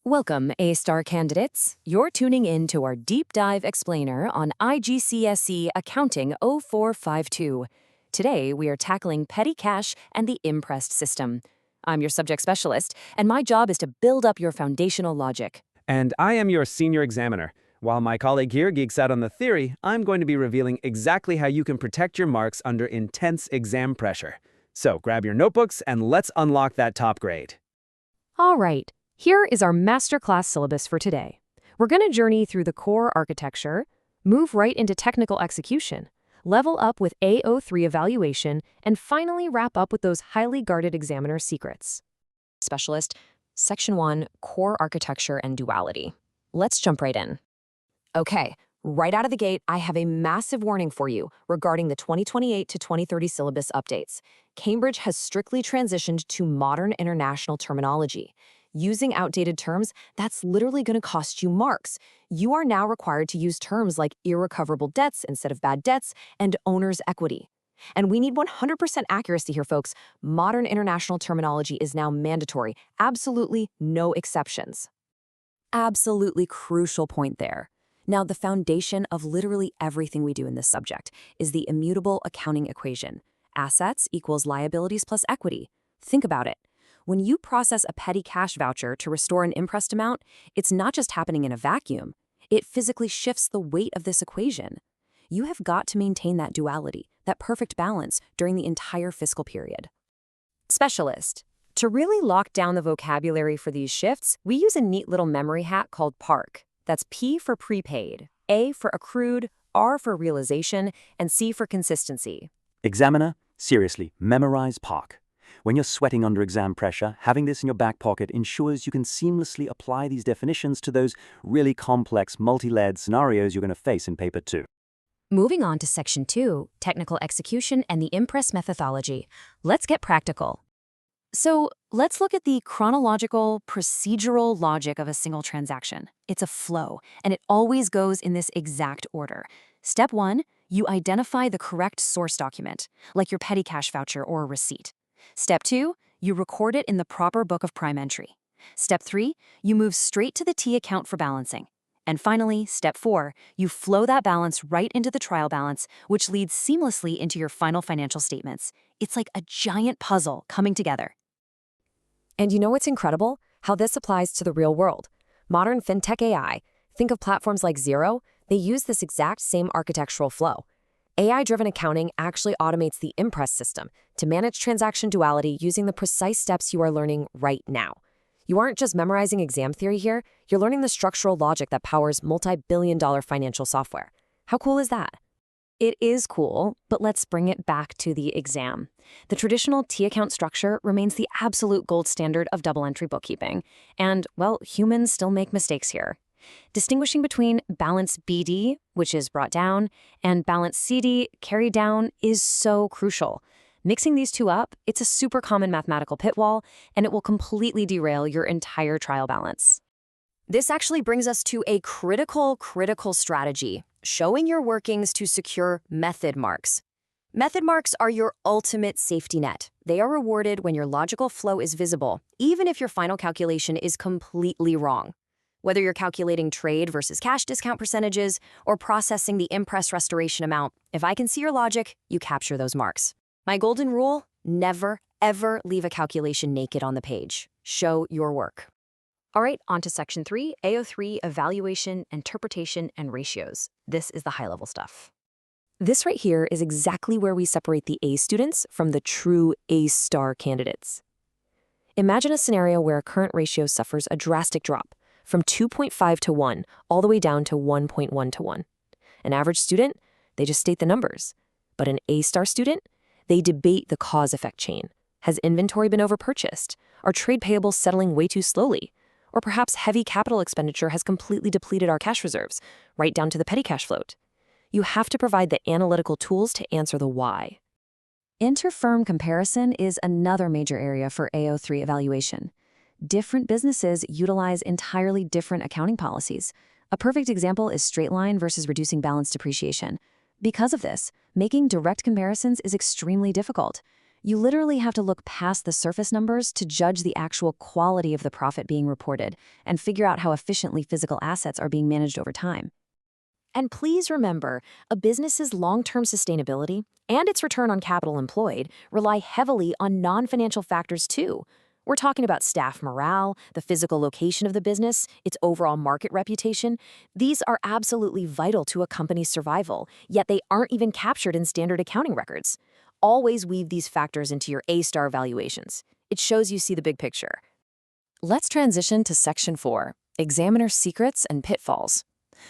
Welcome, A-star candidates. You're tuning in to our deep dive explainer on IGCSE Accounting 0452. Today, we are tackling petty cash and the Imprest system. I'm your subject specialist, and my job is to build up your foundational logic. And I am your senior examiner. While my colleague here geeks out on the theory, I'm going to be revealing exactly how you can protect your marks under intense exam pressure. So grab your notebooks and let's unlock that top grade. All right, here is our masterclass syllabus for today. We're going to journey through the core architecture, move right into technical execution, level up with AO3 evaluation, and finally wrap up with those highly guarded examiner secrets. Specialist, Section 1, Core Architecture and Duality. Let's jump right in. Okay, right out of the gate, I have a massive warning for you regarding the 2028 to 2030 syllabus updates. Cambridge has strictly transitioned to modern international terminology. Using outdated terms, that's literally going to cost you marks. You are now required to use terms like irrecoverable debts instead of bad debts and owner's equity. And we need 100% accuracy here, folks. Modern international terminology is now mandatory. Absolutely no exceptions. Absolutely crucial point there. Now, the foundation of literally everything we do in this subject is the immutable accounting equation. Assets equals liabilities plus equity. Think about it. When you process a petty cash voucher to restore an Imprest amount, it's not just happening in a vacuum. It physically shifts the weight of this equation. You have got to maintain that duality, that perfect balance, during the entire fiscal period. Specialist. To really lock down the vocabulary for these shifts, we use a neat little memory hack called PARC. That's P for prepaid, A for accrued, R for realization, and C for consistency. Examiner, seriously, memorize PARC. When you're sweating under exam pressure, having this in your back pocket ensures you can seamlessly apply these definitions to those really complex multi-layered scenarios you're going to face in paper 2. Moving on to Section 2, Technical Execution and the Imprest Methodology. Let's get practical. So let's look at the chronological, procedural logic of a single transaction. It's a flow, and it always goes in this exact order. Step 1, you identify the correct source document, like your petty cash voucher or a receipt. Step 2, you record it in the proper book of prime entry. Step 3, you move straight to the T account for balancing. And finally, Step 4, you flow that balance right into the trial balance, which leads seamlessly into your final financial statements. It's like a giant puzzle coming together. And you know what's incredible? How this applies to the real world. Modern fintech AI, think of platforms like Xero, they use this exact same architectural flow. AI-driven accounting actually automates the Imprest system to manage transaction duality using the precise steps you are learning right now. You aren't just memorizing exam theory here, you're learning the structural logic that powers multi-billion-dollar financial software. How cool is that? It is cool, but let's bring it back to the exam. The traditional T-account structure remains the absolute gold standard of double-entry bookkeeping. And, well, humans still make mistakes here. Distinguishing between balance BD, which is brought down, and balance CD, carried down, is so crucial. Mixing these two up, it's a super common mathematical pitfall, and it will completely derail your entire trial balance. This actually brings us to a critical strategy, showing your workings to secure method marks. Method marks are your ultimate safety net. They are rewarded when your logical flow is visible, even if your final calculation is completely wrong. Whether you're calculating trade versus cash discount percentages or processing the Imprest restoration amount, if I can see your logic, you capture those marks. My golden rule, never, ever leave a calculation naked on the page. Show your work. All right, on to Section 3, AO3, Evaluation, Interpretation, and Ratios. This is the high-level stuff. This right here is exactly where we separate the A students from the true A-star candidates. Imagine a scenario where a current ratio suffers a drastic drop, from 2.5 to 1 all the way down to 1.1 to 1. An average student, they just state the numbers. But an A-star student, they debate the cause-effect chain. Has inventory been overpurchased? Are trade payables settling way too slowly? Or perhaps heavy capital expenditure has completely depleted our cash reserves, right down to the petty cash float. You have to provide the analytical tools to answer the why. Inter-firm comparison is another major area for AO3 evaluation. Different businesses utilize entirely different accounting policies. A perfect example is straight line versus reducing balance depreciation. Because of this, making direct comparisons is extremely difficult. You literally have to look past the surface numbers to judge the actual quality of the profit being reported and figure out how efficiently physical assets are being managed over time. And please remember, a business's long-term sustainability and its return on capital employed rely heavily on non-financial factors too. We're talking about staff morale, the physical location of the business, its overall market reputation. These are absolutely vital to a company's survival, yet they aren't even captured in standard accounting records. Always weave these factors into your A-star valuations. It shows you see the big picture. Let's transition to Section 4, Examiner Secrets and Pitfalls.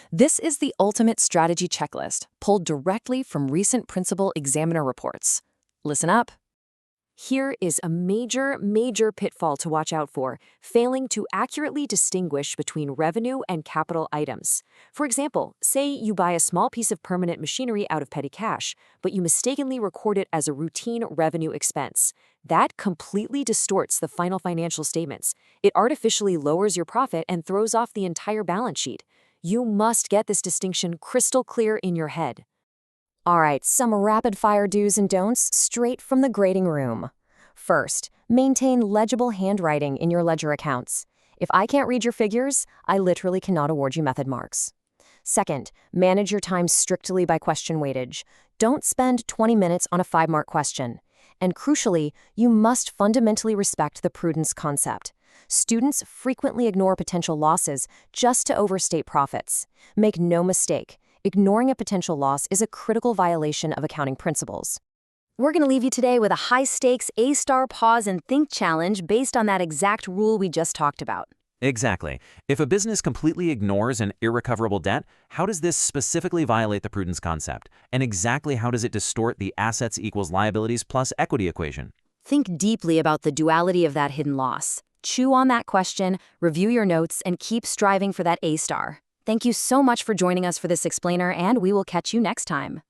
This is the ultimate strategy checklist, pulled directly from recent principal examiner reports. Listen up. Here is a major pitfall to watch out for: failing to accurately distinguish between revenue and capital items. For example, say you buy a small piece of permanent machinery out of petty cash, but you mistakenly record it as a routine revenue expense. That completely distorts the final financial statements. It artificially lowers your profit and throws off the entire balance sheet. You must get this distinction crystal clear in your head. All right, some rapid-fire do's and don'ts straight from the grading room. First, maintain legible handwriting in your ledger accounts. If I can't read your figures, I literally cannot award you method marks. Second, manage your time strictly by question weightage. Don't spend 20 minutes on a 5-mark question. And crucially, you must fundamentally respect the prudence concept. Students frequently ignore potential losses just to overstate profits. Make no mistake, ignoring a potential loss is a critical violation of accounting principles. We're going to leave you today with a high-stakes A-star pause and think challenge based on that exact rule we just talked about. Exactly. If a business completely ignores an irrecoverable debt, how does this specifically violate the prudence concept? And exactly how does it distort the assets equals liabilities plus equity equation? Think deeply about the duality of that hidden loss. Chew on that question, review your notes, and keep striving for that A-star. Thank you so much for joining us for this explainer, and we will catch you next time.